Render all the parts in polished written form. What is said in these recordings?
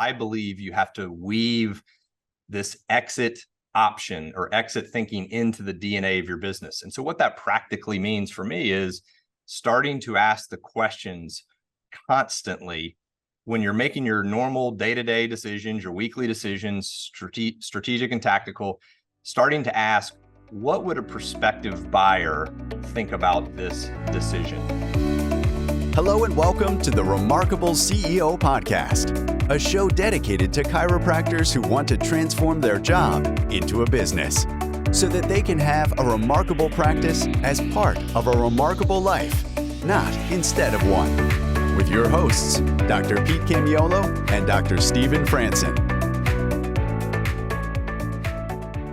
I believe you have to weave this exit option or exit thinking into the DNA of your business. And so what that practically means for me is starting to ask the questions constantly when you're making your normal day-to-day decisions, your weekly decisions, strategic and tactical, starting to ask, what would a prospective buyer think about this decision? Hello and welcome to the Remarkable CEO Podcast, a show dedicated to chiropractors who want to transform their job into a business so that they can have a remarkable practice as part of a remarkable life, not instead of one. With your hosts, Dr. Pete Camiolo and Dr. Stephen Franson.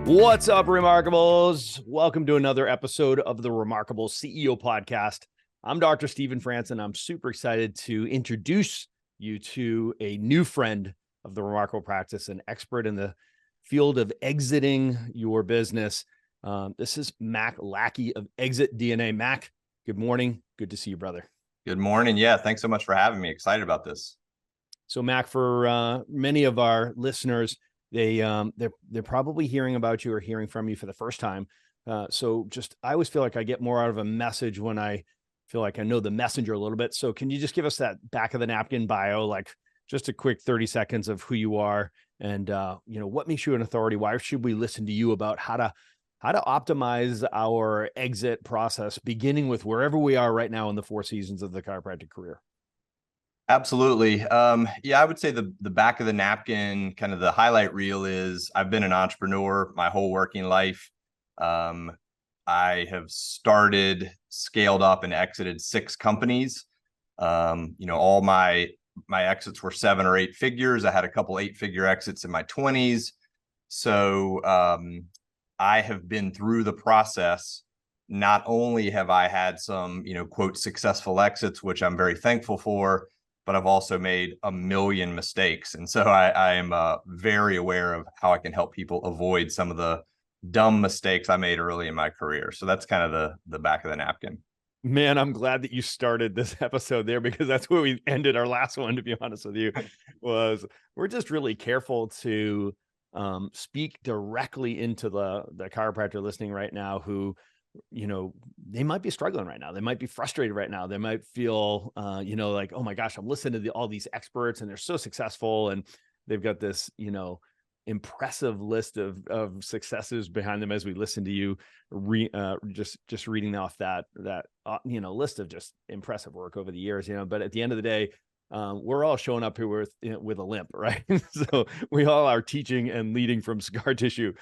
What's up, Remarkables? Welcome to another episode of the Remarkable CEO Podcast. I'm Dr. Stephen Franson. I'm super excited to introduce you to a new friend of the Remarkable Practice, an expert in the field of exiting your business. This is Mac Lackey of Exit DNA. Mac, good morning. Good to see you, brother. Good morning. Yeah, thanks so much for having me. Excited about this. So, Mac, for many of our listeners, they're probably hearing about you or hearing from you for the first time. I always feel like I get more out of a message when I feel like I know the messenger a little bit. So can you just give us that back of the napkin bio, like just a quick 30 seconds of who you are and, what makes you an authority? Why should we listen to you about how to optimize our exit process, beginning with wherever we are right now in the 4 seasons of the chiropractic career? Absolutely. I would say the back of the napkin, kind of the highlight reel is I've been an entrepreneur my whole working life. I have started, scaled up, and exited 6 companies. All my exits were 7 or 8 figures. I had a couple 8-figure exits in my 20s. So I have been through the process. Not only have I had some, quote, successful exits, which I'm very thankful for, but I've also made a million mistakes. And so I am very aware of how I can help people avoid some of the dumb mistakes I made early in my career. So that's kind of the back of the napkin. Man, I'm glad that you started this episode there, because that's where we ended our last one, to be honest with you. We're just really careful to speak directly into the chiropractor listening right now who, they might be struggling right now. They might be frustrated right now. They might feel, like, oh my gosh, I'm listening to all these experts and they're so successful and they've got this, impressive list of successes behind them as we listen to you just reading off that list of just impressive work over the years, but at the end of the day, we're all showing up here with a limp, right? So we all are teaching and leading from scar tissue,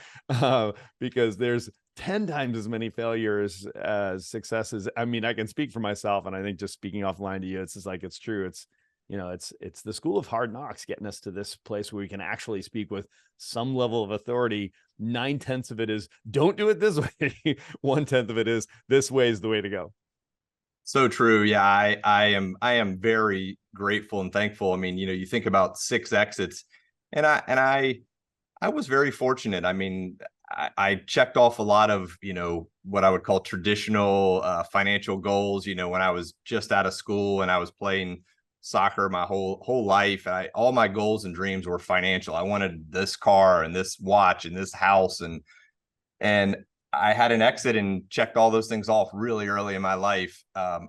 because there's 10 times as many failures as successes. I mean, I can speak for myself, and I think just speaking offline to you, it's just like, it's true. It's the school of hard knocks getting us to this place where we can actually speak with some level of authority. 9/10 of it is don't do it this way. 1/10 of it is this way is the way to go. So true. Yeah, I am very grateful and thankful. I mean, you think about 6 exits, and I was very fortunate. I mean, I checked off a lot of, what I would call traditional financial goals, when I was just out of school and I was playing soccer my whole life. All my goals and dreams were financial. I wanted this car and this watch and this house, and I had an exit and checked all those things off really early in my life.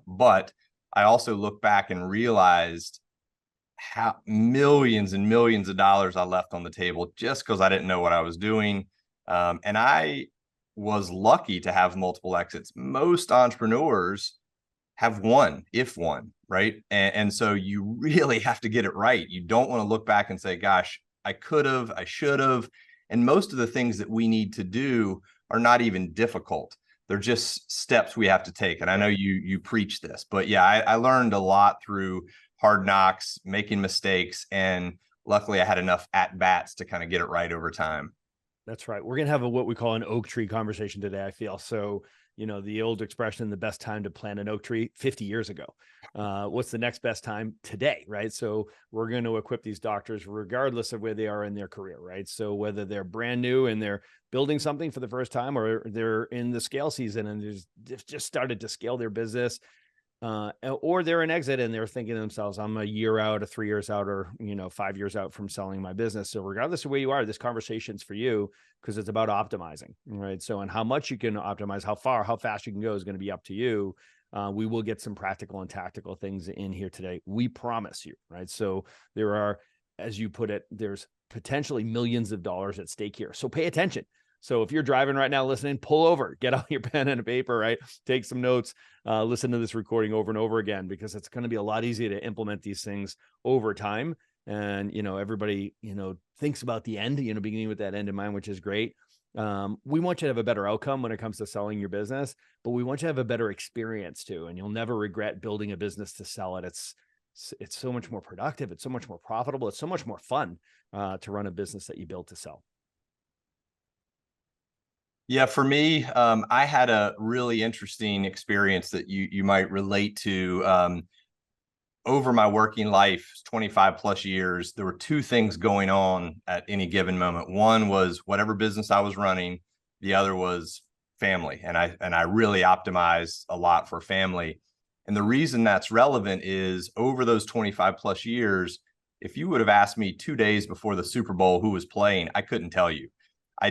But I also look back and realized how millions and millions of dollars I left on the table just because I didn't know what I was doing. And I was lucky to have multiple exits. Most entrepreneurs have one, if one, right? And so you really have to get it right. You don't want to look back and say, gosh, I could have, I should have. And most of the things that we need to do are not even difficult. They're just steps we have to take. And I know you preach this, but yeah, I learned a lot through hard knocks, making mistakes. And luckily I had enough at-bats to kind of get it right over time. That's right. We're going to have what we call an oak tree conversation today, I feel. So, the old expression, the best time to plant an oak tree, 50 years ago. What's the next best time? Today, right? So we're going to equip these doctors regardless of where they are in their career, right? So whether they're brand new and they're building something for the first time, or they're in the scale season and they've just started to scale their business, or they're an exit and they're thinking to themselves, I'm a year out, or 3 years out, or 5 years out from selling my business. So regardless of where you are, this conversation's for you, because it's about optimizing, right? So, and how much you can optimize, how fast you can go is going to be up to you. We will get some practical and tactical things in here today. We promise you, right? So there are, as you put it, there's potentially millions of dollars at stake here. So pay attention. So if you're driving right now, listening, pull over, get out your pen and a paper, right? Take some notes, listen to this recording over and over again, because it's going to be a lot easier to implement these things over time. And, everybody, thinks about the end, beginning with that end in mind, which is great. We want you to have a better outcome when it comes to selling your business, but we want you to have a better experience too. And you'll never regret building a business to sell it. It's so much more productive. It's so much more profitable. It's so much more fun to run a business that you build to sell. Yeah, for me, I had a really interesting experience that you might relate to. Over my working life, 25 plus years, there were two things going on at any given moment. One was whatever business I was running. The other was family. And I really optimized a lot for family. And the reason that's relevant is over those 25 plus years, if you would have asked me 2 days before the Super Bowl who was playing, I couldn't tell you. I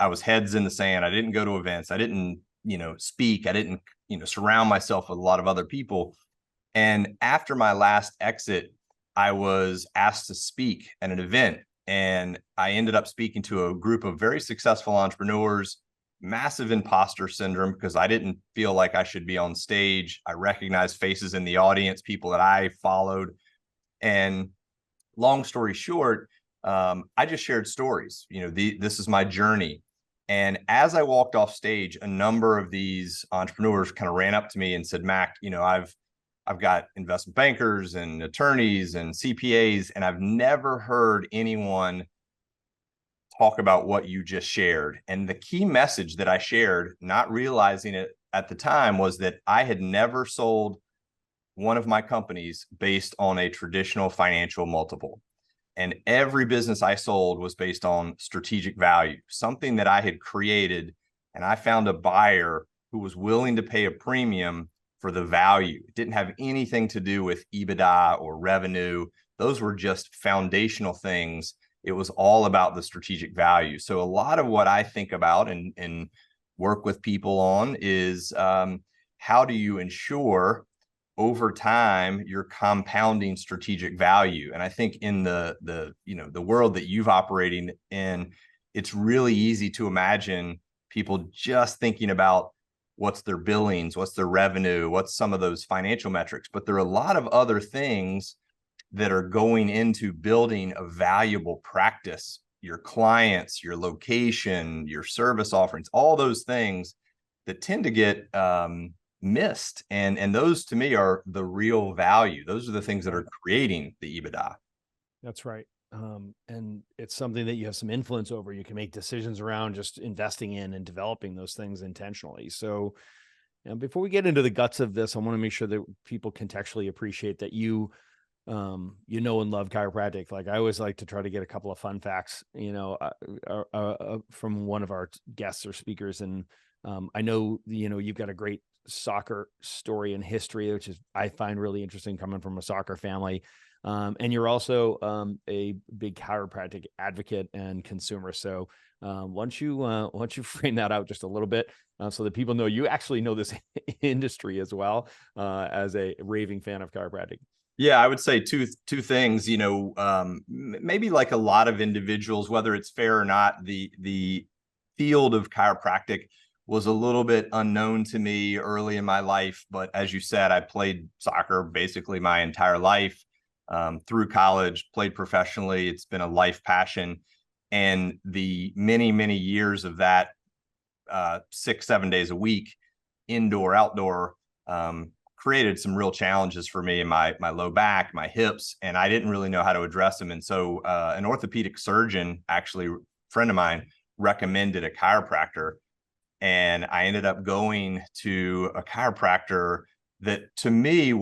was heads in the sand. I didn't go to events. I didn't, speak. I didn't, surround myself with a lot of other people. And after my last exit, I was asked to speak at an event, and I ended up speaking to a group of very successful entrepreneurs. Massive imposter syndrome, because I didn't feel like I should be on stage. I recognized faces in the audience, people that I followed. And long story short, I just shared stories. This is my journey. And as I walked off stage, a number of these entrepreneurs kind of ran up to me and said, Mac, I've got investment bankers and attorneys and CPAs, and I've never heard anyone talk about what you just shared. And the key message that I shared, not realizing it at the time, was that I had never sold one of my companies based on a traditional financial multiple. And every business I sold was based on strategic value, something that I had created. And I found a buyer who was willing to pay a premium for the value. It didn't have anything to do with EBITDA or revenue. Those were just foundational things. It was all about the strategic value. So a lot of what I think about and work with people on is how do you ensure over time you're compounding strategic value. And I think in the world that you've operating in, it's really easy to imagine people just thinking about what's their billings, what's their revenue, what's some of those financial metrics. But there are a lot of other things that are going into building a valuable practice, your clients, your location, your service offerings, all those things that tend to get missed. And those to me are the real value. Those are the things that are creating the EBITDA. That's right. And it's something that you have some influence over. You can make decisions around just investing in and developing those things intentionally. So, before we get into the guts of this, I want to make sure that people contextually appreciate that you and love chiropractic. Like, I always like to try to get a couple of fun facts, from one of our guests or speakers. And I know, you've got a great soccer story and history, which is, I find really interesting coming from a soccer family. And you're also a big chiropractic advocate and consumer. So why don't you frame that out just a little bit so that people know you actually know this industry as well as a raving fan of chiropractic? Yeah, I would say two things. Maybe like a lot of individuals, whether it's fair or not, the field of chiropractic was a little bit unknown to me early in my life. But as you said, I played soccer basically my entire life. Through college, played professionally. It's been a life passion. And the many, many years of that, 6-7 days a week, indoor, outdoor, created some real challenges for me in my low back, my hips, and I didn't really know how to address them. And so an orthopedic surgeon, actually a friend of mine, recommended a chiropractor. And I ended up going to a chiropractor that to me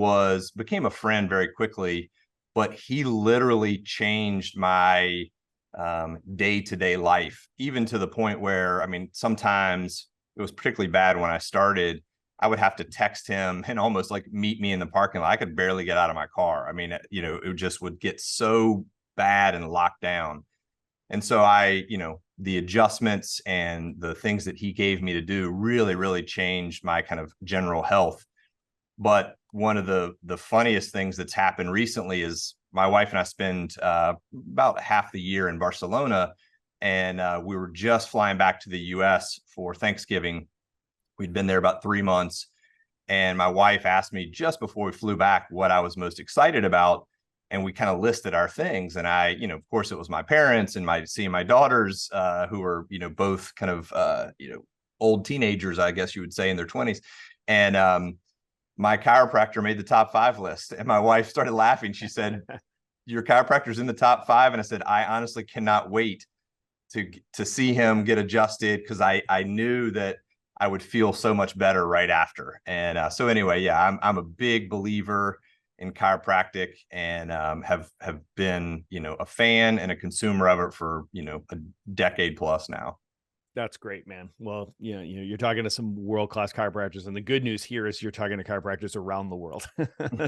became a friend very quickly. But he literally changed my day-to-day life, even to the point where, sometimes it was particularly bad when I started. I would have to text him and almost like meet me in the parking lot. I could barely get out of my car. I mean, you know, it just would get so bad and locked down. And so the adjustments and the things that he gave me to do really, really changed my kind of general health. But one of the funniest things that's happened recently is my wife and I spend about half the year in Barcelona, and we were just flying back to the U.S. for Thanksgiving. We'd been there about 3 months, and my wife asked me just before we flew back what I was most excited about, and we kind of listed our things. And I, of course, it was my parents and seeing my daughters, who are, both kind of, old teenagers, I guess you would say, in their 20s, and my chiropractor made the top 5 list. And my wife started laughing. She said, "Your chiropractor's in the top 5." And I said, "I honestly cannot wait to see him get adjusted, because I knew that I would feel so much better right after." And so anyway, yeah, I'm a big believer in chiropractic, and have been, a fan and a consumer of it for, a decade plus now. That's great, man. Well, you're talking to some world-class chiropractors, and the good news here is you're talking to chiropractors around the world.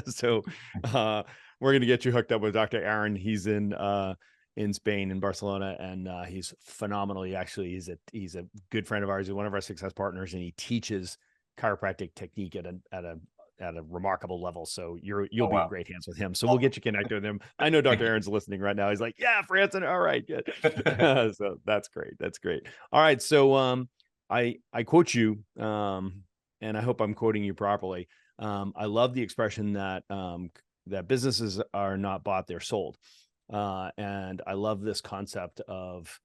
So we're going to get you hooked up with Dr. Aaron. He's in Spain, in Barcelona, and he's phenomenal. He's a good friend of ours. He's one of our success partners, and he teaches chiropractic technique at a remarkable level. So you'll be in great hands with him. So we'll get you connected with him. I know Dr. Aaron's listening right now. He's like, "Yeah, Franson. All right, good." So that's great. That's great. All right. So I quote you, and I hope I'm quoting you properly. I love the expression that that businesses are not bought, they're sold. And I love this concept of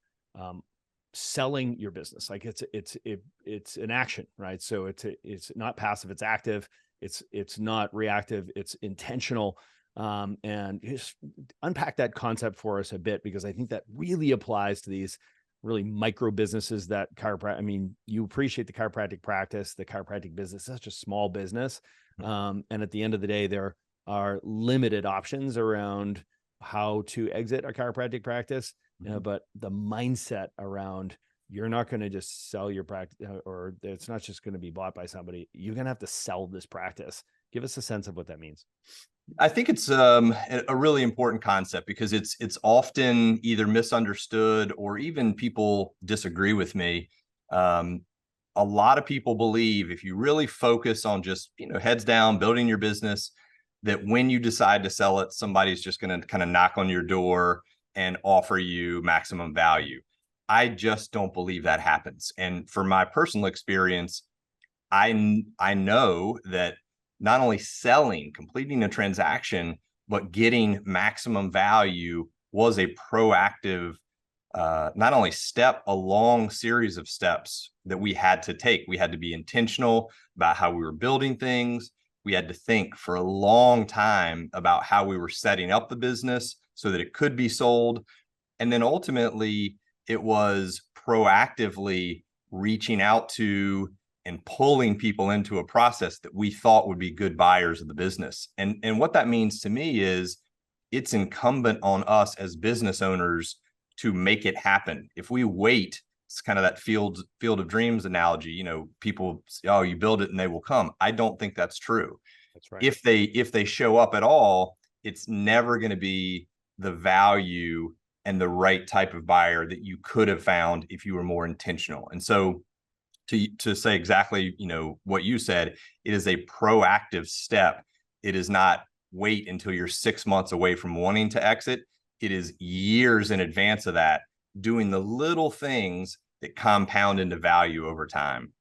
selling your business. Like it's an action, right? So it's not passive, it's active. It's not reactive, it's intentional. And just unpack that concept for us a bit, because I think that really applies to these really micro businesses that chiropractic. I mean, you appreciate the chiropractic practice, the chiropractic business, such a small business. And at the end of the day, there are limited options around how to exit a chiropractic practice. But the mindset around, you're not going to just sell your practice, or it's not just going to be bought by somebody. You're going to have to sell this practice. Give us a sense of what that means. I think it's a really important concept, because it's often either misunderstood or even people disagree with me. A lot of people believe if you really focus on just, heads down, building your business, that when you decide to sell it, somebody's just going to kind of knock on your door and offer you maximum value. I just don't believe that happens. And for my personal experience, I know that not only completing a transaction, but getting maximum value was a proactive, not only step, a long series of steps that we had to take. We had to be intentional about how we were building things. We had to think for a long time about how we were setting up the business so that it could be sold. And then ultimately, it was proactively reaching out to and pulling people into a process that we thought would be good buyers of the business. And what that means to me is it's incumbent on us as business owners to make it happen. If we wait, it's kind of that field of dreams analogy. People say, "Oh, you build it and they will come." I don't think that's true. That's right. If they show up at all, it's never going to be the value and the right type of buyer that you could have found if you were more intentional. And so to say exactly, what you said, it is a proactive step. It is not wait until you're 6 months away from wanting to exit. It is years in advance of that, doing the little things that compound into value over time.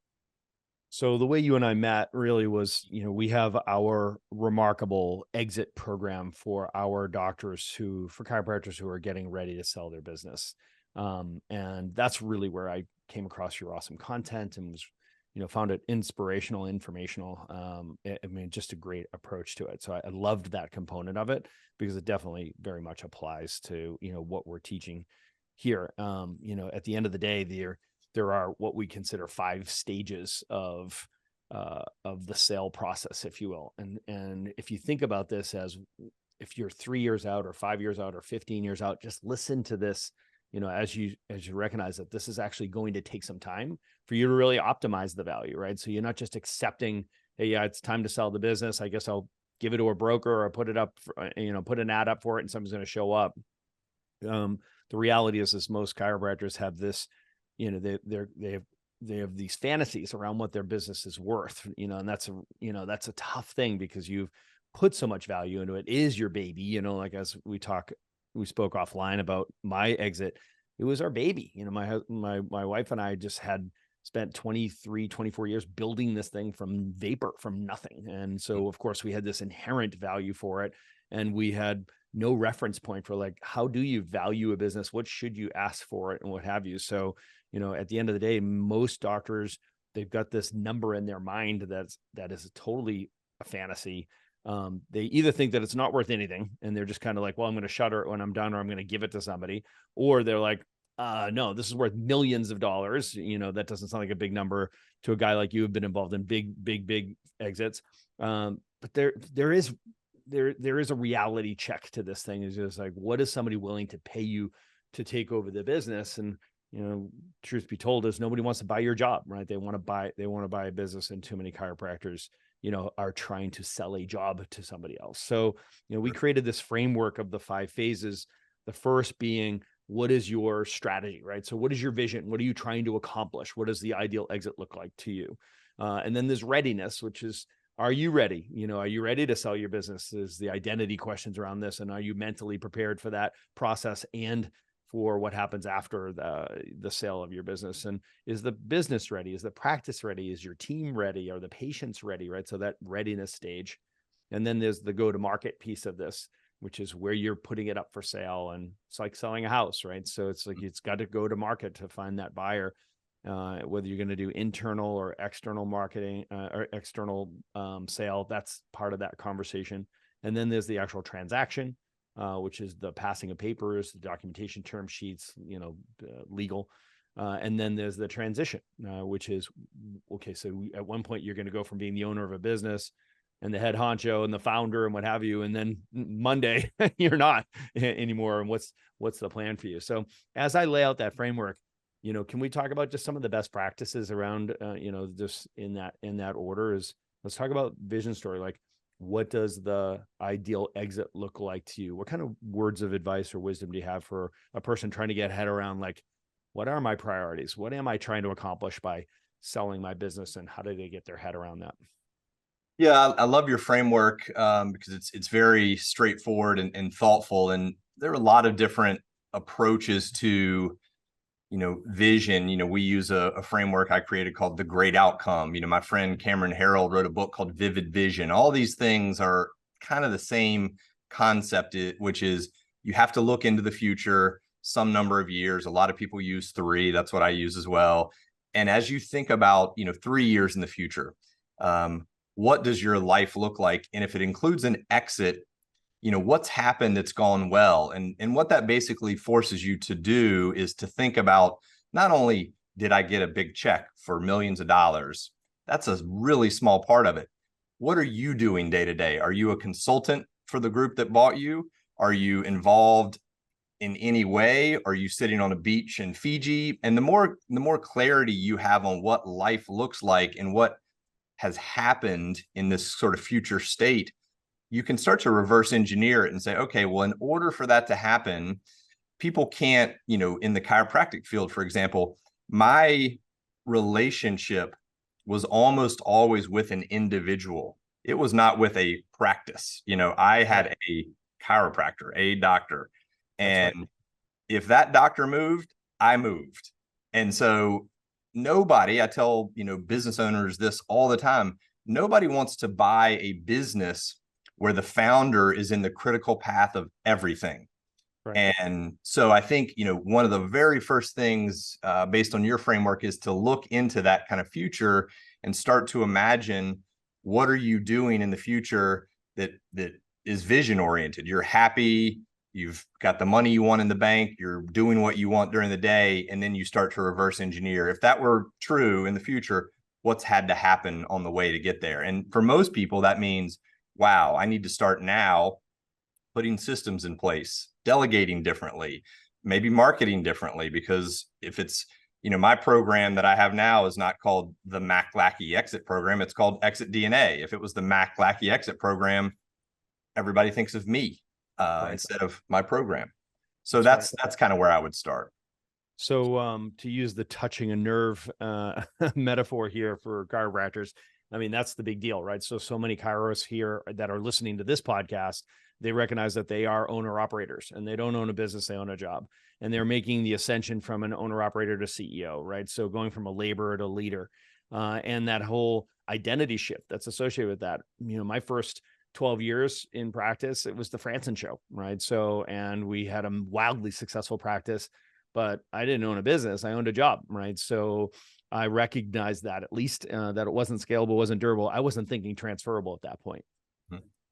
So the way you and I met really was, we have our remarkable exit program for our doctors for chiropractors who are getting ready to sell their business. And that's really where I came across your awesome content and was, found it inspirational, informational. I mean, just a great approach to it. So I loved that component of it, because it definitely very much applies to, what we're teaching here. At the end of the day, there are what we consider 5 stages of the sale process, if you will. And if you think about this as if you're 3 years out or 5 years out or 15 years out, just listen to this as you recognize that this is actually going to take some time for you to really optimize the value, right? So you're not just accepting, hey, yeah, it's time to sell the business. I guess I'll give it to a broker or put it up, put an ad up for it and someone's going to show up. The reality is most chiropractors have this, they have these fantasies around what their business is worth, and that's a tough thing because you've put so much value into it. It is your baby, like as we spoke offline about my exit. It was our baby. My wife and I just had spent 23, 24 years building this thing from vapor, from nothing. And so of course we had this inherent value for it. And we had no reference point for like, how do you value a business? What should you ask for it and what have you? So, at the end of the day, most doctors, they've got this number in their mind that is totally a fantasy. They either think that it's not worth anything and they're just kind of like, well, I'm going to shutter it when I'm done, or I'm going to give it to somebody, or they're like, no, this is worth millions of dollars. That doesn't sound like a big number to a guy like you who have been involved in big exits. But there is a reality check to this thing. Is just like, what is somebody willing to pay you to take over the business? And, truth be told is nobody wants to buy your job, right? They want to buy a business, and too many chiropractors, are trying to sell a job to somebody else. So, we created this framework of the 5 phases. The first being, what is your strategy, right? So what is your vision? What are you trying to accomplish? What does the ideal exit look like to you? And then there's readiness, which is, are you ready? Are you ready to sell your business? Is the identity questions around this. And are you mentally prepared for that process and for what happens after the sale of your business? And is the business ready? Is the practice ready? Is your team ready? Are the patients ready, right? So that readiness stage. And then there's the go-to-market piece of this, which is where you're putting it up for sale. And it's like selling a house, right? So it's like, it's got to go to market to find that buyer, whether you're going to do internal or external marketing or external sale. That's part of that conversation. And then there's the actual transaction, which is the passing of papers, the documentation, term sheets, legal. And then there's the transition, which is, okay, so at one point you're going to go from being the owner of a business and the head honcho and the founder and what have you, and then Monday you're not anymore. And what's the plan for you? So as I lay out that framework, can we talk about just some of the best practices around, just in that order? Is let's talk about vision story. Like, what does the ideal exit look like to you? What kind of words of advice or wisdom do you have for a person trying to get head around, like, what are my priorities? What am I trying to accomplish by selling my business, and how do they get their head around that? Yeah, I love your framework because it's very straightforward and thoughtful. And there are a lot of different approaches to, vision. We use a framework I created called The Great Outcome. My friend Cameron Harrell wrote a book called Vivid Vision. All these things are kind of the same concept, which is you have to look into the future some number of years. A lot of people use 3. That's what I use as well. And as you think about, 3 years in the future, what does your life look like? And if it includes an exit, what's happened that's gone well? And what that basically forces you to do is to think about, not only did I get a big check for millions of dollars, that's a really small part of it. What are you doing day to day? Are you a consultant for the group that bought you? Are you involved in any way? Are you sitting on a beach in Fiji? And the more clarity you have on what life looks like and what has happened in this sort of future state, you can start to reverse engineer it and say, okay, well, in order for that to happen, people can't, in the chiropractic field, for example, my relationship was almost always with an individual. It was not with a practice. I had a chiropractor, a doctor, and if that doctor moved, I moved. And so nobody, I tell, business owners this all the time, nobody wants to buy a business where the founder is in the critical path of everything. Right. And so I think, one of the very first things based on your framework is to look into that kind of future and start to imagine, what are you doing in the future that is vision oriented? You're happy, you've got the money you want in the bank, you're doing what you want during the day, and then you start to reverse engineer. If that were true in the future, what's had to happen on the way to get there? And for most people, that means, wow, I need to start now putting systems in place, delegating differently, maybe marketing differently, because if it's, my program that I have now is not called the Mac Lackey Exit Program. It's called Exit DNA. If it was the Mac Lackey Exit Program, everybody thinks of me instead of my program. So that's kind of where I would start. So to use the touching a nerve metaphor here for chiropractors, I mean, that's the big deal, right? So many chiros here that are listening to this podcast, they recognize that they are owner operators and they don't own a business, they own a job. And they're making the ascension from an owner operator to CEO, right? So going from a laborer to leader, and that whole identity shift that's associated with that. My first 12 years in practice, it was the Franson show, right? So, and we had a wildly successful practice, but I didn't own a business, I owned a job, right? So I recognized that at least that it wasn't scalable, wasn't durable. I wasn't thinking transferable at that point.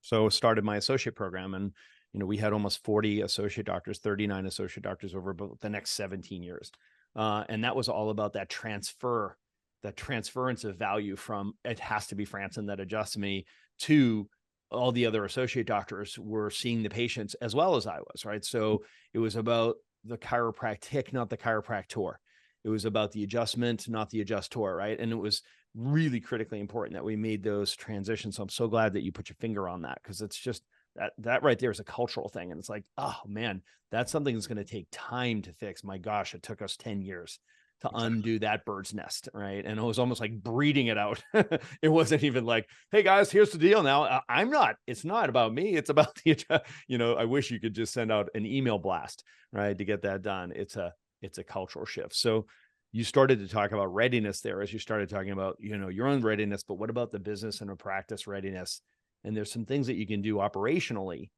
So started my associate program, and we had almost 40 associate doctors, 39 associate doctors over the next 17 years. And that was all about that transference of value from it has to be Franson that adjusts me to all the other associate doctors were seeing the patients as well as I was, right? So it was about the chiropractic, not the chiropractor. It was about the adjustment, not the adjustor, right? And it was really critically important that we made those transitions. So I'm so glad that you put your finger on that, because it's just that right there is a cultural thing. And it's like, oh man, that's something that's going to take time to fix. My gosh, it took us 10 years to undo that bird's nest, right? And it was almost like breeding it out. It wasn't even like, hey guys, here's the deal now. It's not about me. It's about I wish you could just send out an email blast, right, to get that done. It's a cultural shift. So you started to talk about readiness there as you started talking about, your own readiness, but what about the business and a practice readiness? And there's some things that you can do operationally,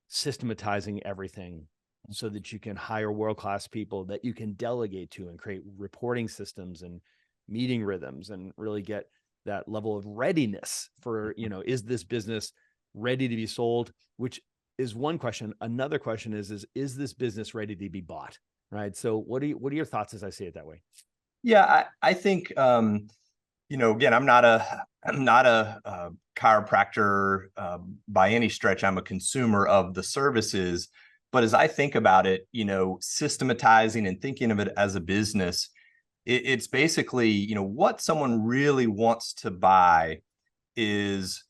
systematizing everything so that you can hire world-class people that you can delegate to and create reporting systems and meeting rhythms and really get that level of readiness for, is this business ready to be sold? Which is one question. Another question is this business ready to be bought? Right. So what are your thoughts as I say it that way? Yeah, I think, again, I'm not a chiropractor by any stretch. I'm a consumer of the services. But as I think about it, systematizing and thinking of it as a business, it's basically, what someone really wants to buy is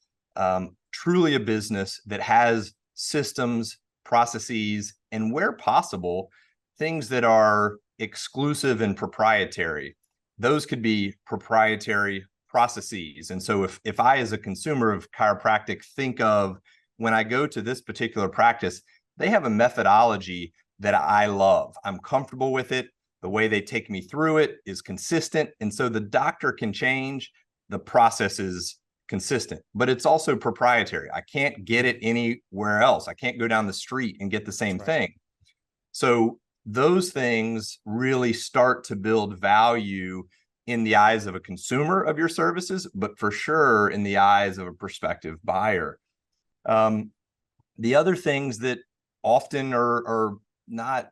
truly a business that has systems, processes, and where possible, things that are exclusive and proprietary. Those could be proprietary processes. And so if I, as a consumer of chiropractic, think of when I go to this particular practice, they have a methodology that I love. I'm comfortable with it. The way they take me through it is consistent. And so the doctor can change, the process is consistent, but it's also proprietary. I can't get it anywhere else. I can't go down the street and get the same thing. So those things really start to build value in the eyes of a consumer of your services, but for sure in the eyes of a prospective buyer. The other things that often are not,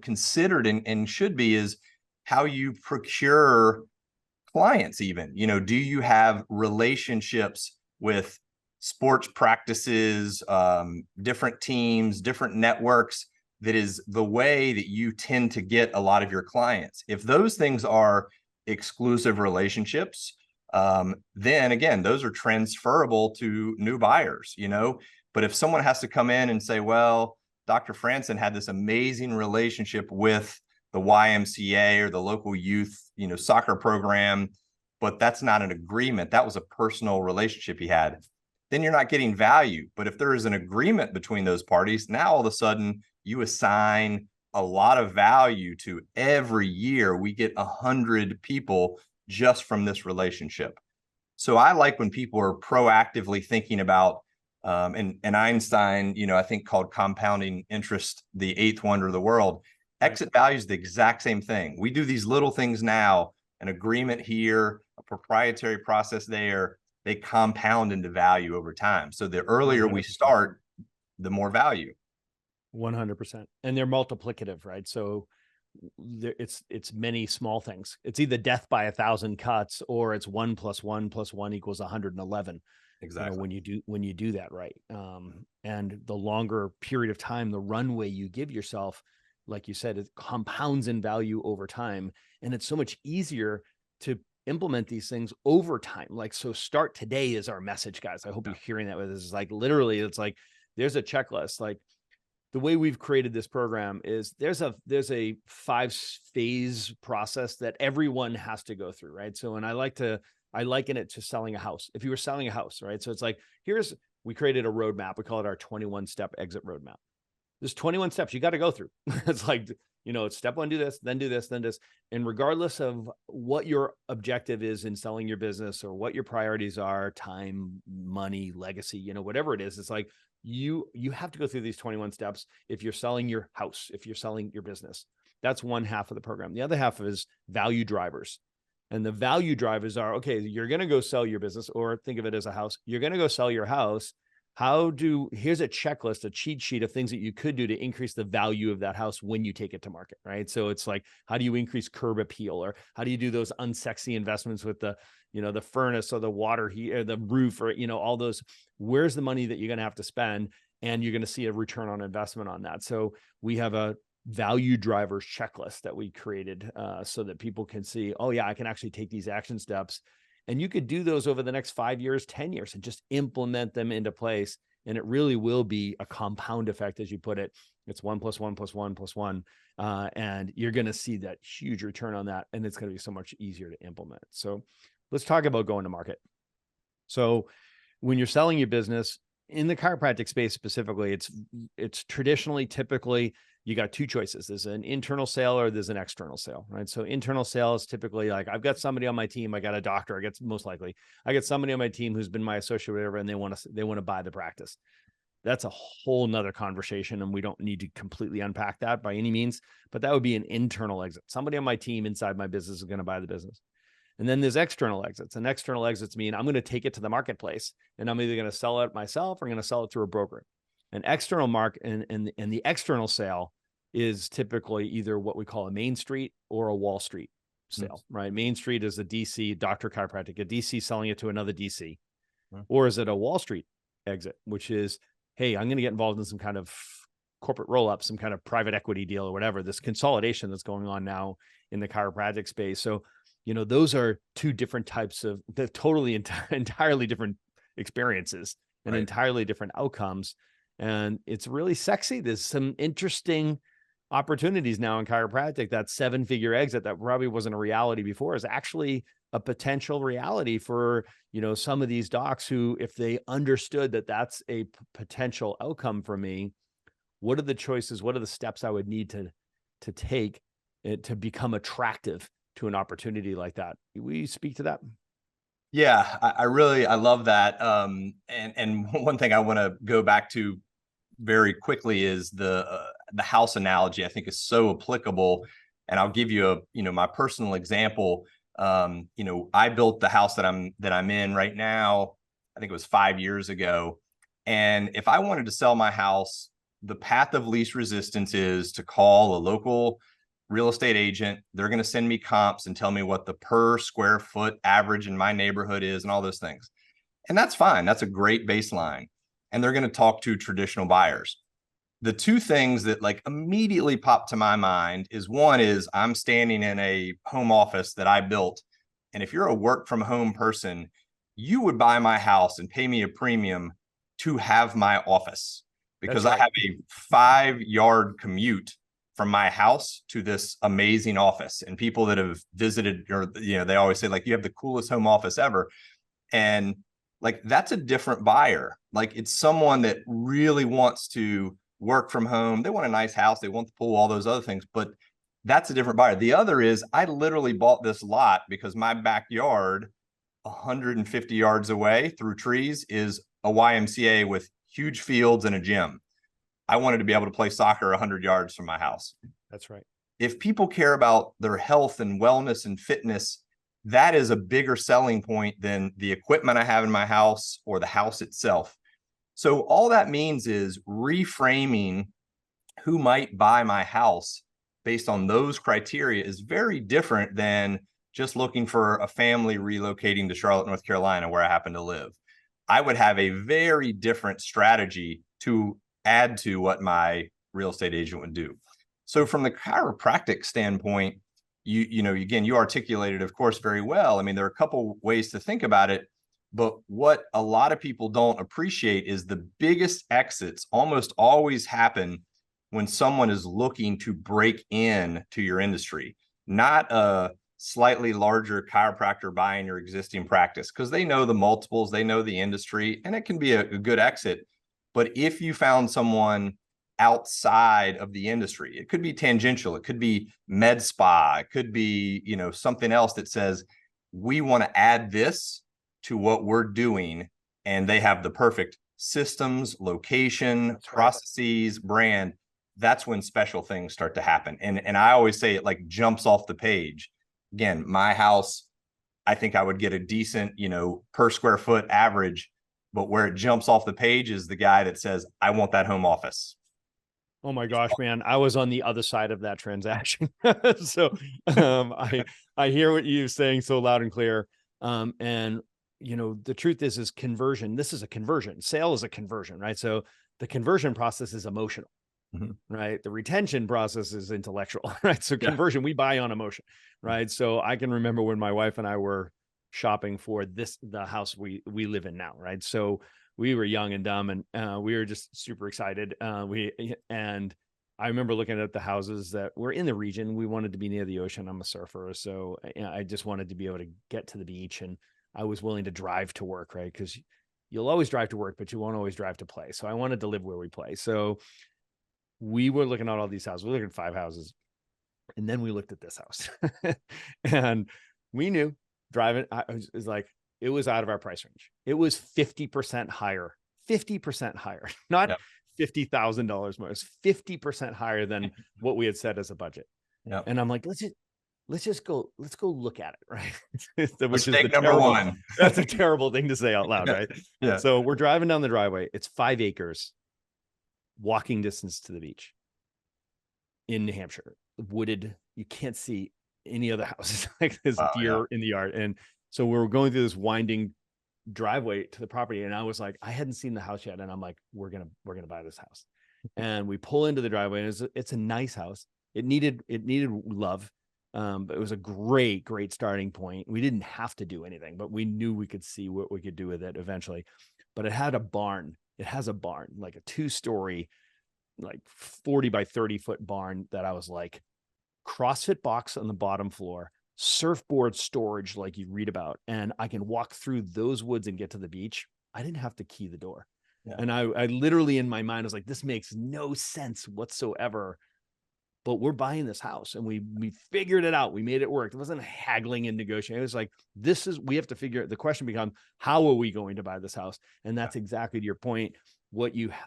considered and should be is how you procure clients even. Do you have relationships with sports practices, different teams, different networks? That is the way that you tend to get a lot of your clients. If those things are exclusive relationships, then again, those are transferable to new buyers, But if someone has to come in and say, well, Dr. Franson had this amazing relationship with the YMCA or the local youth, soccer program, but that's not an agreement. That was a personal relationship he had. Then you're not getting value. But if there is an agreement between those parties, now all of a sudden you assign a lot of value to every year. We get 100 people just from this relationship. So I like when people are proactively thinking about, and Einstein, I think called compounding interest the eighth wonder of the world. Exit value is the exact same thing. We do these little things now, an agreement here, a proprietary process there, they compound into value over time. So the earlier 100%. We start, the more value. 100%. And they're multiplicative, right? So it's many small things. It's either death by 1,000 cuts or it's 1 + 1 + 1 = 111. Exactly. When you do that right. And the longer period of time, the runway you give yourself, like you said, it compounds in value over time. And it's so much easier to implement these things over time. Like, so start today is our message, guys. I hope you're hearing that with this. Is like, literally, it's like, there's a checklist. Like, the way we've created this program is there's a 5-phase process that everyone has to go through, right? So, and I liken it to selling a house. If you were selling a house, right? So it's like, we created a roadmap. We call it our 21-step exit roadmap. There's 21 steps you got to go through. It's like, it's step 1, do this, then do this, then this. And regardless of what your objective is in selling your business or what your priorities are, time, money, legacy, whatever it is, it's like, you have to go through these 21 steps if you're selling your house, if you're selling your business. That's one half of the program. The other half is value drivers. And the value drivers are, okay, you're going to go sell your business, or think of it as a house. You're going to go sell your house. Here's a checklist, a cheat sheet of things that you could do to increase the value of that house when you take it to market, right? So it's like, how do you increase curb appeal, or how do you do those unsexy investments with the furnace or the water heat or the roof, or, all those, where's the money that you're going to have to spend? And you're going to see a return on investment on that. So we have a value drivers checklist that we created so that people can see, oh yeah, I can actually take these action steps. And you could do those over the next 5 years, 10 years, and just implement them into place. And it really will be a compound effect, as you put it. It's 1 + 1 + 1 + 1. And you're going to see that huge return on that. And it's going to be so much easier to implement. So let's talk about going to market. So when you're selling your business in the chiropractic space specifically, it's traditionally, typically, you got 2 choices. There's an internal sale or there's an external sale, right? So internal sale is typically like, I've got somebody on my team. I got a doctor. I get somebody on my team who's been my associate, whatever, and they want to buy the practice. That's a whole nother conversation, and we don't need to completely unpack that by any means, but that would be an internal exit. Somebody on my team inside my business is going to buy the business. And then there's external exits. And external exits mean I'm going to take it to the marketplace, and I'm either going to sell it myself or I'm going to sell it through a broker. An external and the external sale is typically either what we call a Main Street or a Wall Street sale, right? Main Street is a DC, doctor chiropractic, a DC selling it to another DC. Or is it a Wall Street exit, which is, hey, I'm going to get involved in some kind of corporate roll-up, some kind of private equity deal or whatever, this consolidation that's going on now in the chiropractic space. So, those are 2 different types of, they're totally entirely different experiences and right. entirely different outcomes. And it's really sexy. There's some interesting opportunities now in chiropractic. That 7-figure exit that probably wasn't a reality before is actually a potential reality for, some of these docs who, if they understood that that's a potential outcome for me, what are the choices? What are the steps I would need to take to become attractive to an opportunity like that? Will you speak to that? Yeah, I love that. And one thing I want to go back to very quickly is the house analogy. I think is so applicable, and I'll give you my personal example. I built the house that I'm in right now. I think it was 5 years ago, and if I wanted to sell my house, the path of least resistance is to call a local real estate agent. They're going to send me comps and tell me what the per square foot average in my neighborhood is and all those things. And that's fine. That's a great baseline. And they're going to talk to traditional buyers. The 2 things that like immediately pop to my mind is, one is I'm standing in a home office that I built. And if you're a work from home person, you would buy my house and pay me a premium to have my office, because I have a 5-yard commute from my house to this amazing office. And people that have visited, or, they always say like, you have the coolest home office ever. And like, that's a different buyer. Like, it's someone that really wants to work from home. They want a nice house. They want the pool, all those other things, but that's a different buyer. The other is, I literally bought this lot because my backyard, 150 yards away through trees, is a YMCA with huge fields and a gym. I wanted to be able to play soccer 100 yards from my house. That's right. If people care about their health and wellness and fitness, that is a bigger selling point than the equipment I have in my house or the house itself. So all that means is reframing who might buy my house based on those criteria is very different than just looking for a family relocating to Charlotte, North Carolina, where I happen to live. I would have a very different strategy to add to what my real estate agent would do. So from the chiropractic standpoint, again, you articulated, of course, very well. I mean, there are a couple ways to think about it, but what a lot of people don't appreciate is the biggest exits almost always happen when someone is looking to break in to your industry, not a slightly larger chiropractor buying your existing practice, because they know the multiples, they know the industry, and it can be a good exit. But if you found someone outside of the industry, it could be tangential, it could be med spa, it could be, something else that says, we want to add this to what we're doing, and they have the perfect systems, location, processes, brand. That's when special things start to happen. And I always say it like jumps off the page. Again, my house, I think I would get a decent, per square foot average, but where it jumps off the page is the guy that says, I want that home office. Oh my gosh, man. I was on the other side of that transaction. So I hear what you're saying so loud and clear. And the truth is conversion. This is a conversion. Sale is a conversion, right? So the conversion process is emotional. Right. The retention process is intellectual, right? So conversion, we buy on emotion, right? So I can remember when my wife and I were shopping for the house we live in now, right? So we were young and dumb, and we were just super excited. And I remember looking at the houses that were in the region. We wanted to be near the ocean. I'm a surfer, so I just wanted to be able to get to the beach, and I was willing to drive to work, right? Because you'll always drive to work, but you won't always drive to play. So I wanted to live where we play. So we were looking at all these houses. We looked at 5 houses, and then we looked at this house, and we knew driving. It was out of our price range. It was 50% higher, 50% higher, not $50,000 more. It's 50% higher than what we had set as a budget. Yeah. And I'm like, let's go look at it, right? Which is number one. That's a terrible thing to say out loud, right? Yeah. So we're driving down the driveway. It's 5 acres. Walking distance to the beach in New Hampshire, wooded. You can't see any other houses. Like there's deer in the yard. And so we were going through this winding driveway to the property. And I was like, I hadn't seen the house yet. And I'm like, we're going to buy this house. And we pull into the driveway, and it's a nice house. It needed love. But it was a great starting point. We didn't have to do anything, but we knew we could see what we could do with it eventually. But it had a barn. It has a barn, like a 2-story, like 40 by 30 foot barn that I was like, CrossFit box on the bottom floor, surfboard storage like you read about, and I can walk through those woods and get to the beach. I didn't have to key the door. Yeah. And I literally in my mind was like, this makes no sense whatsoever. But we're buying this house, and we figured it out. We made it work. It wasn't haggling and negotiating. It was like, we have to figure. The question becomes, how are we going to buy this house? And that's exactly to your point.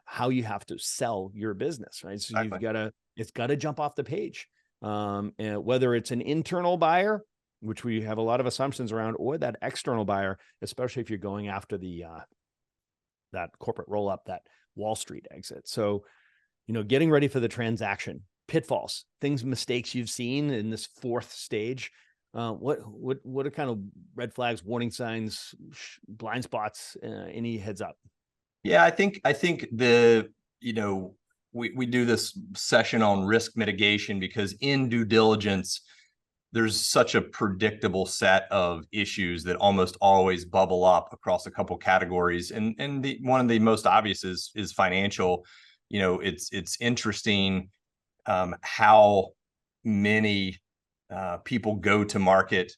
How you have to sell your business, right? So exactly. It's got to jump off the page. And whether it's an internal buyer, which we have a lot of assumptions around, or that external buyer, especially if you're going after that corporate roll up, that Wall Street exit. So, getting ready for the transaction. Pitfalls, mistakes you've seen in this 4th stage. What are kind of red flags, warning signs, blind spots? Any heads up? Yeah, I think we do this session on risk mitigation because in due diligence, there's such a predictable set of issues that almost always bubble up across a couple categories. And one of the most obvious is financial. It's interesting how many people go to market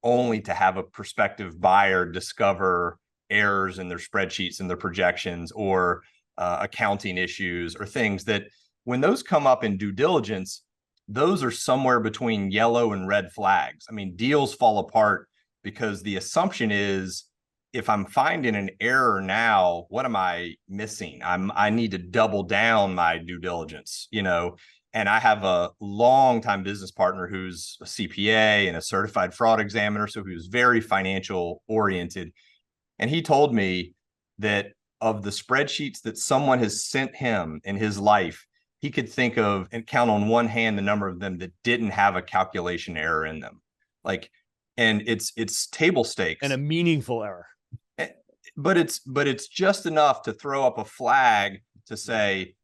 only to have a prospective buyer discover errors in their spreadsheets and their projections, or accounting issues, or things that when those come up in due diligence, those are somewhere between yellow and red flags. I mean, deals fall apart because the assumption is, if I'm finding an error now, what am I missing? I need to double down my due diligence, And I have a longtime business partner who's a CPA and a certified fraud examiner, so he was very financial oriented. And he told me that of the spreadsheets that someone has sent him in his life, he could think of and count on one hand the number of them that didn't have a calculation error in them. And it's table stakes. And a meaningful error. But it's just enough to throw up a flag to say,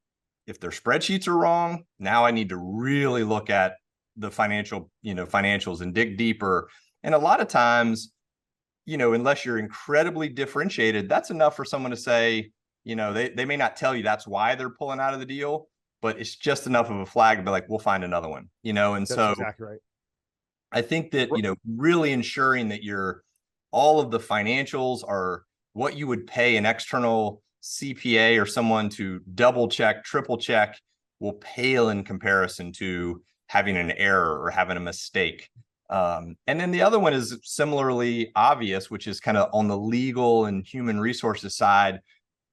if their spreadsheets are wrong, now I need to really look at the financials and dig deeper. And a lot of times, unless you're incredibly differentiated, that's enough for someone to say, they may not tell you that's why they're pulling out of the deal, but it's just enough of a flag to be like, we'll find another one, and That's so exactly right. I think that, really ensuring that all of the financials are what you would pay an external CPA or someone to double check, triple check, will pale in comparison to having an error or having a mistake. And then the other one is similarly obvious, which is kind of on the legal and human resources side,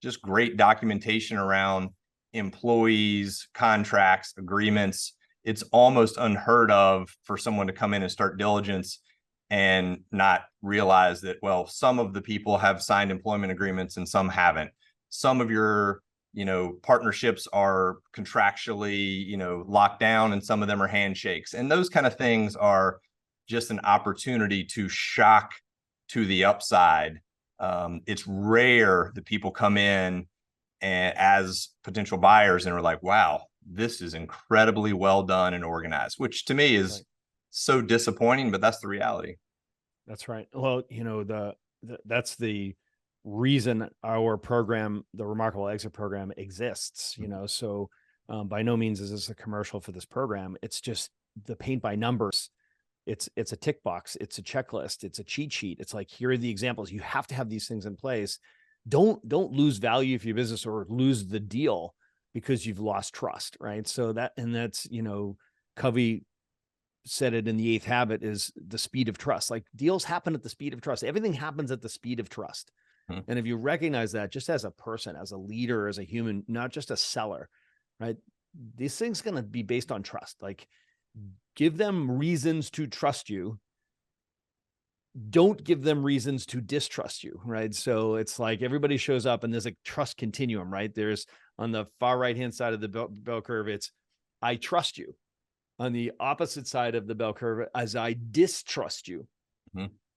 just great documentation around employees, contracts, agreements. It's almost unheard of for someone to come in and start diligence and not realize that, well, some of the people have signed employment agreements and some haven't. Some of your, partnerships are contractually, locked down, and some of them are handshakes. And those kind of things are just an opportunity to shock to the upside. It's rare that people come in and as potential buyers and are like, wow, this is incredibly well done and organized, which to me is so disappointing, but that's the reality. That's right. Well, that's the reason our program, the Remarkable Exit program, exists. So by no means is this a commercial for this program. It's just the paint by numbers. It's a tick box. It's a checklist. It's a cheat sheet. It's like, here are the examples. You have to have these things in place. Don't lose value for your business or lose the deal because you've lost trust, right? So that's Covey said it in The Eighth Habit, is the speed of trust. Like, deals happen at the speed of trust. Everything happens at the speed of trust. And if you recognize that, just as a person, as a leader, as a human, not just a seller, right? These things going to be based on trust. Like, give them reasons to trust you. Don't give them reasons to distrust you, right? So it's like everybody shows up and there's a trust continuum, right? There's, on the far right-hand side of the bell curve, it's, I trust you. On the opposite side of the bell curve, as I distrust you.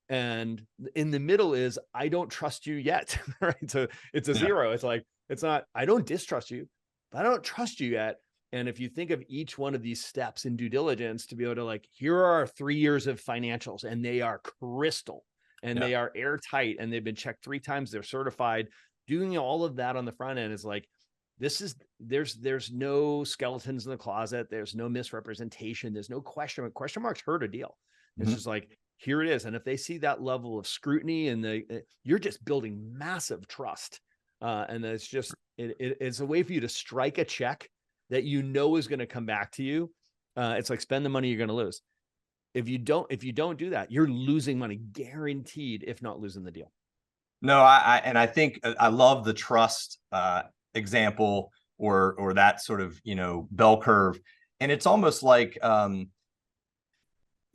And in the middle is, I don't trust you yet, right? So it's a zero. It's like, it's not, I don't distrust you, but I don't trust you yet. And if you think of each one of these steps in due diligence, to be able to, like, here are our 3 years of financials, and they are crystal, and they are airtight, and they've been checked 3 times, they're certified. Doing all of that on the front end is like, there's no skeletons in the closet. There's no misrepresentation. There's no question marks hurt a deal. It's just like, here it is. And if they see that level of scrutiny, and you're just building massive trust. And it's just, it's a way for you to strike a check that is going to come back to you. It's like, spend the money you're going to lose. If you don't do that, you're losing money, guaranteed, if not losing the deal. No, I think I love the trust example or that sort of, bell curve. And it's almost like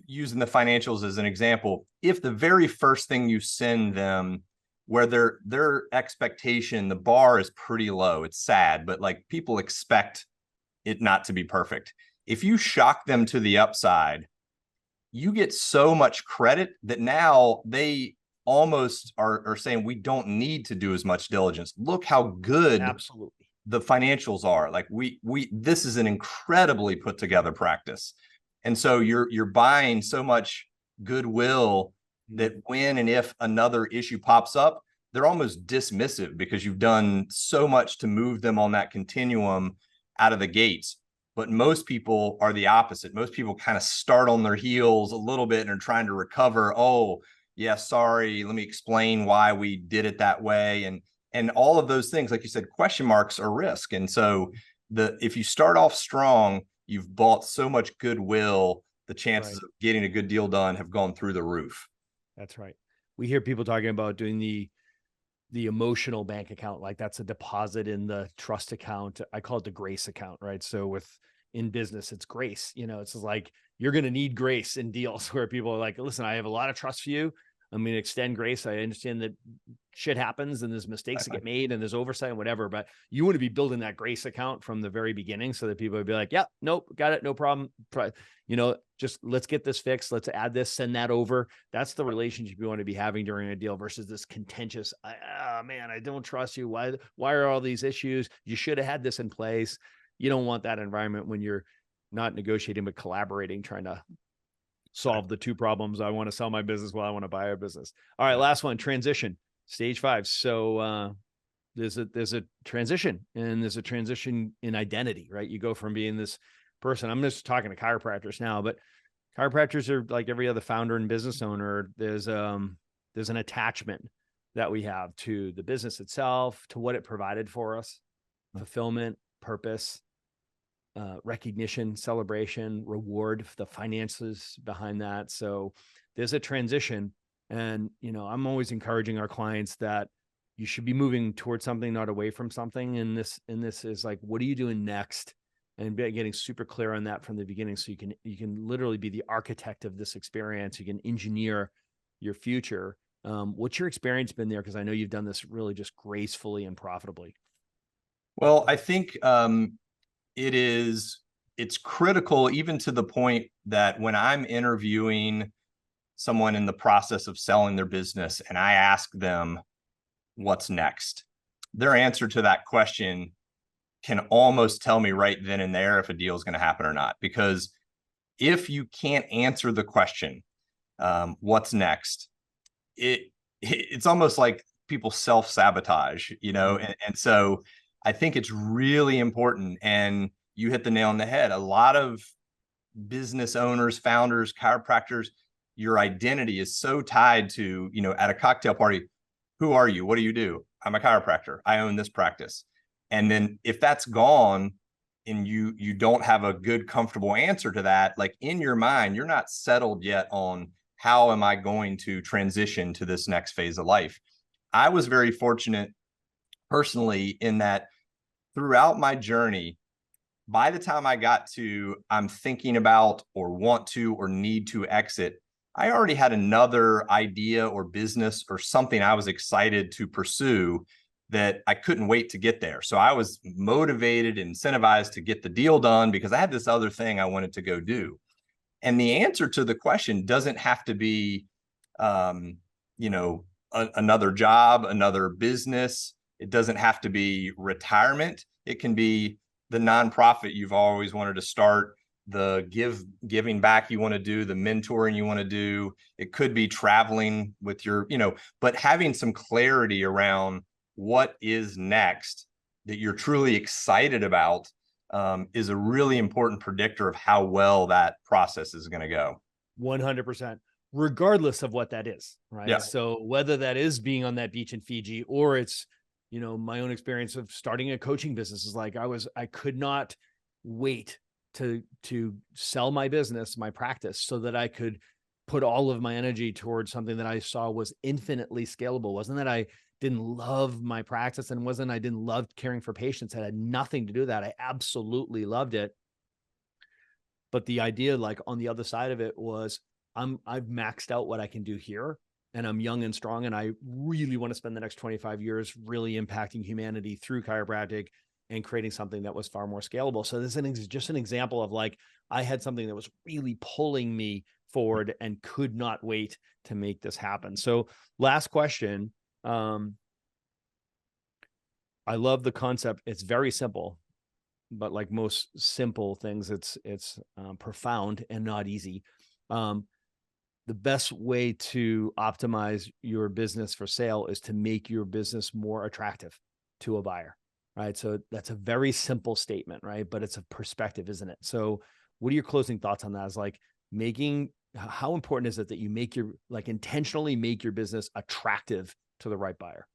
using the financials as an example. If the very first thing you send them, where their expectation, the bar is pretty low, it's sad, but like, people expect it not to be perfect. If you shock them to the upside, you get so much credit that now they almost are saying, we don't need to do as much diligence. Look how good the financials are. Like, this is an incredibly put together practice. And so you're buying so much goodwill that when and if another issue pops up, they're almost dismissive, because you've done so much to move them on that continuum out of the gates. But most people are the opposite. Most people kind of start on their heels a little bit and are trying to recover. Oh, yeah, sorry, let me explain why we did it that way. And all of those things, like you said, question marks are risk. And so if you start off strong, you've bought so much goodwill, the chances of getting a good deal done have gone through the roof. That's right. We hear people talking about doing the emotional bank account, like that's a deposit in the trust account. I call it the grace account, right? So in business, it's grace. It's like, you're going to need grace in deals where people are like, listen, I have a lot of trust for you. I'm going to extend grace. I understand that shit happens and there's mistakes that get made and there's oversight and whatever, but you want to be building that grace account from the very beginning so that people would be like, yeah, nope, got it. No problem. Just let's get this fixed. Let's add this, send that over. That's the relationship you want to be having during a deal versus this contentious, man, I don't trust you. Why are all these issues? You should have had this in place. You don't want that environment when you're not negotiating, but collaborating, trying to solve the two problems. I want to sell my business while I want to buy a business. All right, last one, transition, stage 5. So there's a transition, and there's a transition in identity, right? You go from being this person. I'm just talking to chiropractors now, but chiropractors are like every other founder and business owner. There's an attachment that we have to the business itself, to what it provided for us, fulfillment, purpose, recognition, celebration, reward, the finances behind that. So there's a transition. And, I'm always encouraging our clients that you should be moving towards something, not away from something. And this is like, what are you doing next? And getting super clear on that from the beginning. So you can literally be the architect of this experience. You can engineer your future. What's your experience been there? Because I know you've done this really just gracefully and profitably. Well, I think it's critical, even to the point that when I'm interviewing someone in the process of selling their business and I ask them what's next, their answer to that question can almost tell me right then and there if a deal is going to happen or not. Because if you can't answer the question, what's next, it's almost like people self-sabotage, and so I think it's really important. And you hit the nail on the head. A lot of business owners, founders, chiropractors, your identity is so tied to, at a cocktail party, who are you? What do you do? I'm a chiropractor. I own this practice. And then if that's gone and you don't have a good, comfortable answer to that, like in your mind, you're not settled yet on how am I going to transition to this next phase of life. I was very fortunate personally in that throughout my journey, by the time I got to I'm thinking about or want to or need to exit, I already had another idea or business or something I was excited to pursue that I couldn't wait to get there. So I was motivated, incentivized to get the deal done because I had this other thing I wanted to go do. And the answer to the question doesn't have to be, another job, another business. It doesn't have to be retirement. It can be the nonprofit you've always wanted to start, the giving back you want to do, the mentoring you want to do. It could be traveling with your, but having some clarity around what is next that you're truly excited about is a really important predictor of how well that process is going to go. 100%, regardless of what that is, right? Yeah. So whether that is being on that beach in Fiji, or it's, my own experience of starting a coaching business is like, I could not wait to sell my business, my practice, so that I could put all of my energy towards something that I saw was infinitely scalable. Wasn't that I didn't love my practice, and I didn't love caring for patients. It had nothing to do with that. I absolutely loved it. But the idea, like on the other side of it, was I've maxed out what I can do here, and I'm young and strong, and I really want to spend the next 25 years really impacting humanity through chiropractic and creating something that was far more scalable. So this is just an example of like, I had something that was really pulling me forward and could not wait to make this happen. So last question. I love the concept. It's very simple, but like most simple things, it's profound and not easy. The best way to optimize your business for sale is to make your business more attractive to a buyer, right? So that's a very simple statement, right? But it's a perspective, isn't it? So what are your closing thoughts on that? Is like how important is it that you intentionally make your business attractive to the right buyer?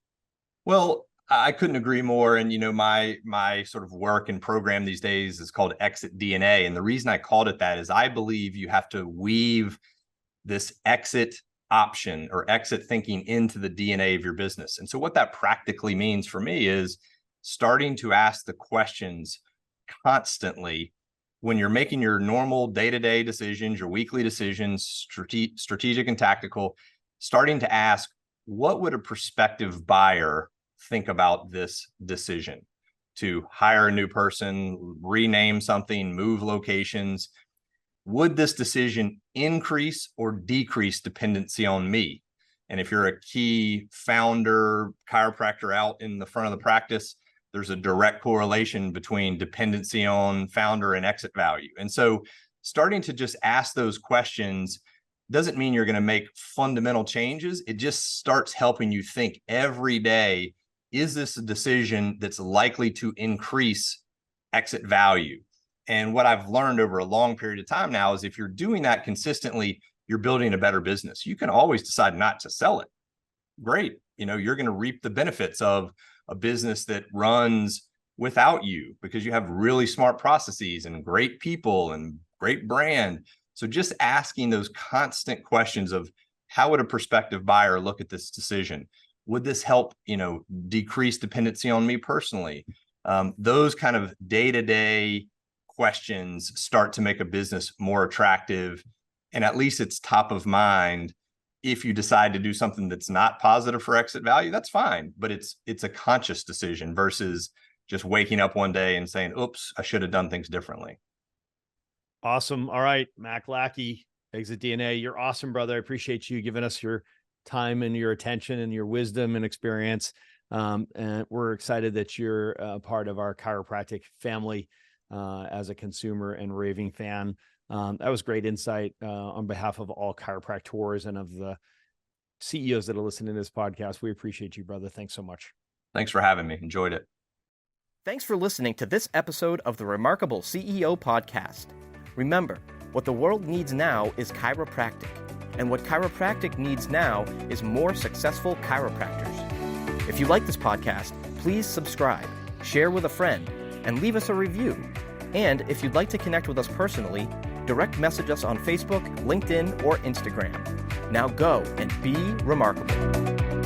Well, I couldn't agree more. And, my sort of work and program these days is called Exit DNA. And the reason I called it that is I believe you have to weave this exit option or exit thinking into the DNA of your business. And so what that practically means for me is starting to ask the questions constantly when you're making your normal day-to-day decisions, your weekly decisions, strategic and tactical, starting to ask, what would a prospective buyer think about this decision to hire a new person, rename something, move locations? Would this decision increase or decrease dependency on me? And if you're a key founder, chiropractor out in the front of the practice, there's a direct correlation between dependency on founder and exit value. And so starting to just ask those questions doesn't mean you're going to make fundamental changes. It just starts helping you think every day, is this a decision that's likely to increase exit value? And what I've learned over a long period of time now is if you're doing that consistently, you're building a better business. You can always decide not to sell it. Great. You're going to reap the benefits of a business that runs without you because you have really smart processes and great people and great brand. So just asking those constant questions of how would a prospective buyer look at this decision? Would this help, decrease dependency on me personally? Those kind of day-to-day questions start to make a business more attractive. And at least it's top of mind. If you decide to do something that's not positive for exit value, that's fine. But it's a conscious decision versus just waking up one day and saying, oops, I should have done things differently. Awesome. All right, Mac Lackey, Exit DNA. You're awesome, brother. I appreciate you giving us your time and your attention and your wisdom and experience. And we're excited that you're a part of our chiropractic family as a consumer and raving fan. That was great insight on behalf of all chiropractors and of the CEOs that are listening to this podcast. We appreciate you, brother. Thanks so much. Thanks for having me. Enjoyed it. Thanks for listening to this episode of the Remarkable CEO Podcast. Remember, what the world needs now is chiropractic, and what chiropractic needs now is more successful chiropractors. If you like this podcast, please subscribe, share with a friend, and leave us a review. And if you'd like to connect with us personally, direct message us on Facebook, LinkedIn, or Instagram. Now go and be remarkable.